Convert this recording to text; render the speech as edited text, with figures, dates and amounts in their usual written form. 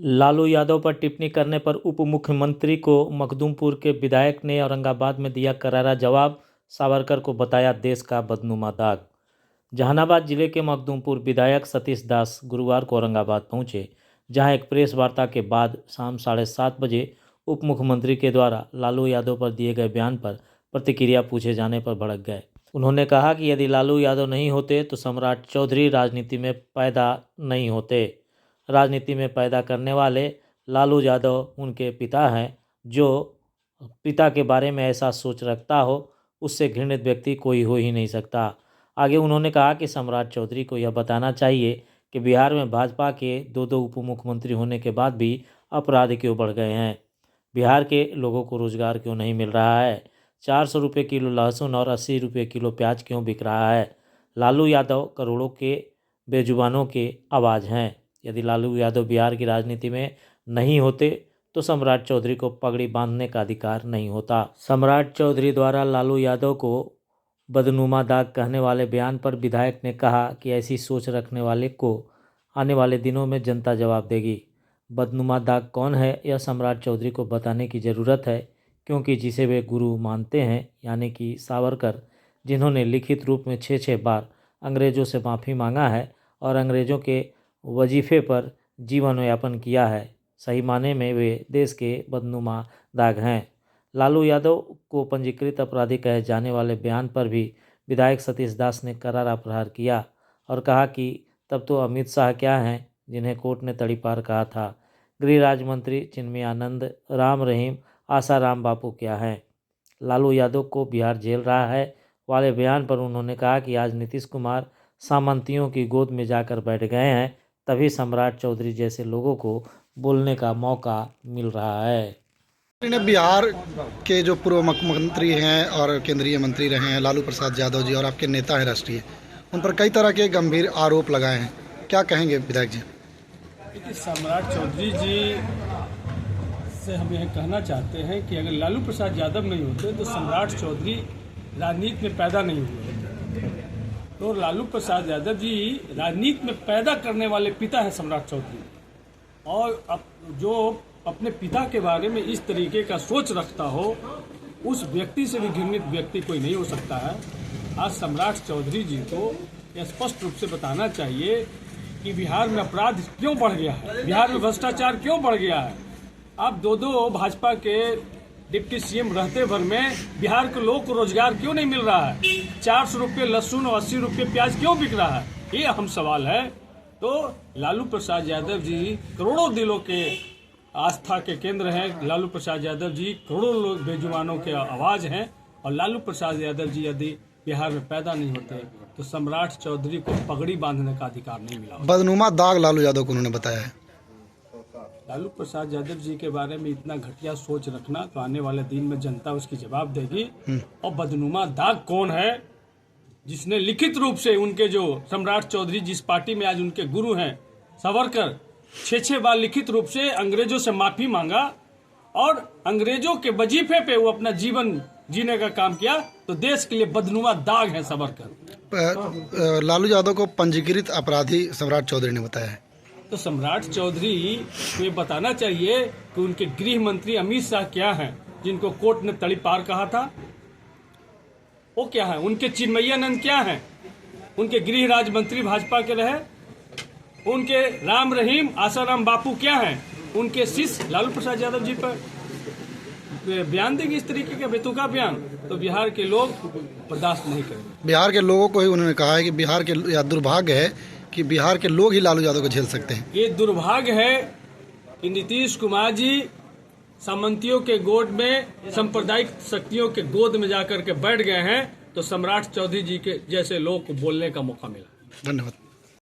लालू यादव पर टिप्पणी करने पर उप मुख्यमंत्री को मखदूमपुर के विधायक ने औरंगाबाद में दिया करारा जवाब। सावरकर को बताया देश का बदनुमा दाग। जहानाबाद जिले के मखदूमपुर विधायक सतीश दास गुरुवार को औरंगाबाद पहुंचे, जहां एक प्रेस वार्ता के बाद शाम 7:30 बजे उप मुख्यमंत्री के द्वारा लालू यादव पर दिए गए बयान पर प्रतिक्रिया पूछे जाने पर भड़क गए। उन्होंने कहा कि यदि लालू यादव नहीं होते तो सम्राट चौधरी राजनीति में पैदा नहीं होते। राजनीति में पैदा करने वाले लालू यादव उनके पिता हैं। जो पिता के बारे में ऐसा सोच रखता हो, उससे घृणित व्यक्ति कोई हो ही नहीं सकता। आगे उन्होंने कहा कि सम्राट चौधरी को यह बताना चाहिए कि बिहार में भाजपा के दो उप मुख्यमंत्री होने के बाद भी अपराध क्यों बढ़ गए हैं। बिहार के लोगों को रोजगार क्यों नहीं मिल रहा है। 400 रुपये किलो लहसुन और 80 रुपये किलो प्याज क्यों बिक रहा है। लालू यादव करोड़ों के बेजुबानों के आवाज़ हैं। यदि लालू यादव बिहार की राजनीति में नहीं होते तो सम्राट चौधरी को पगड़ी बांधने का अधिकार नहीं होता। सम्राट चौधरी द्वारा लालू यादव को बदनुमा दाग कहने वाले बयान पर विधायक ने कहा कि ऐसी सोच रखने वाले को आने वाले दिनों में जनता जवाब देगी। बदनुमा दाग कौन है, यह सम्राट चौधरी को बताने की ज़रूरत है, क्योंकि जिसे वे गुरु मानते हैं, यानी कि सावरकर, जिन्होंने लिखित रूप में 6 बार अंग्रेज़ों से माफ़ी मांगा है और अंग्रेज़ों के वजीफे पर जीवन यापन किया है, सही माने में वे देश के बदनुमा दाग हैं। लालू यादव को पंजीकृत अपराधी कहे जाने वाले बयान पर भी विधायक सतीश दास ने करारा प्रहार किया और कहा कि तब तो अमित शाह क्या हैं, जिन्हें कोर्ट ने तड़ीपार कहा था। गृह राज्य मंत्री चिन्मयानंद, राम रहीम, आसाराम बापू क्या हैं। लालू यादव को बिहार जेल रहा है वाले बयान पर उन्होंने कहा कि आज नीतीश कुमार सामंतियों की गोद में जाकर बैठ गए हैं, तभी सम्राट चौधरी जैसे लोगों को बोलने का मौका मिल रहा है। बिहार के जो पूर्व मुख्यमंत्री हैं और केंद्रीय मंत्री रहे हैं लालू प्रसाद यादव जी, और आपके नेता हैं राष्ट्रीय, उन पर कई तरह के गंभीर आरोप लगाए हैं, क्या कहेंगे विधायक जी? देखिए, सम्राट चौधरी जी से हम यह कहना चाहते हैं कि अगर लालू प्रसाद यादव नहीं होते तो सम्राट चौधरी राजनीति में पैदा नहीं हुए। तो लालू प्रसाद यादव जी राजनीति में पैदा करने वाले पिता हैं सम्राट चौधरी, और अब जो अपने पिता के बारे में इस तरीके का सोच रखता हो, उस व्यक्ति से भी घृणित व्यक्ति कोई नहीं हो सकता है। आज सम्राट चौधरी जी को यह स्पष्ट रूप से बताना चाहिए कि बिहार में अपराध क्यों बढ़ गया है, बिहार में भ्रष्टाचार क्यों बढ़ गया है। अब दो भाजपा के डिप्टी सीएम रहते भर में बिहार के लोगों को रोजगार क्यों नहीं मिल रहा है। 400 रुपये लहसुन और 80 रुपये प्याज क्यों बिक रहा है, ये अहम सवाल है। तो लालू प्रसाद यादव जी करोड़ों दिलों के आस्था के केंद्र हैं। लालू प्रसाद यादव जी करोड़ों लोग बेजुबानों के आवाज़ हैं, और लालू प्रसाद यादव जी यदि बिहार में पैदा नहीं होते तो सम्राट चौधरी को पगड़ी बांधने का अधिकार नहीं मिला। बदनुमा दाग लालू यादव को उन्होंने बताया है। लालू प्रसाद यादव जी के बारे में इतना घटिया सोच रखना, तो आने वाले दिन में जनता उसकी जवाब देगी। और बदनुमा दाग कौन है, जिसने लिखित रूप से उनके जो सम्राट चौधरी जिस पार्टी में आज उनके गुरु हैं सावरकर 6 बार लिखित रूप से अंग्रेजों से माफी मांगा और अंग्रेजों के वजीफे पे वो अपना जीवन जीने का काम किया, तो देश के लिए बदनुमा दाग है सावरकर। लालू यादव को पंजीकृत अपराधी सम्राट चौधरी ने बताया है। तो सम्राट चौधरी को ये बताना चाहिए कि उनके गृह मंत्री अमित शाह क्या हैं, जिनको कोर्ट ने तड़ीपार कहा था, वो क्या है। उनके चिन्मयानंद क्या हैं, उनके गृह राज्य मंत्री भाजपा के रहे। उनके राम रहीम, आसाराम बापू क्या हैं, उनके शिष्य लालू प्रसाद यादव जी पर बयान देंगे इस तरीके का बेतुका बयान, तो बिहार के लोग बर्दाश्त नहीं करेंगे। बिहार के लोगों को ही उन्होंने कहा है कि बिहार के या दुर्भाग्य है कि बिहार के लोग ही लालू यादव को झेल सकते हैं। ये दुर्भाग्य है कि नीतीश कुमार जी सामंतियों के गोद में, सांप्रदायिक शक्तियों के गोद में जाकर के बैठ गए हैं, तो सम्राट चौधरी जी के जैसे लोग को बोलने का मौका मिला। धन्यवाद।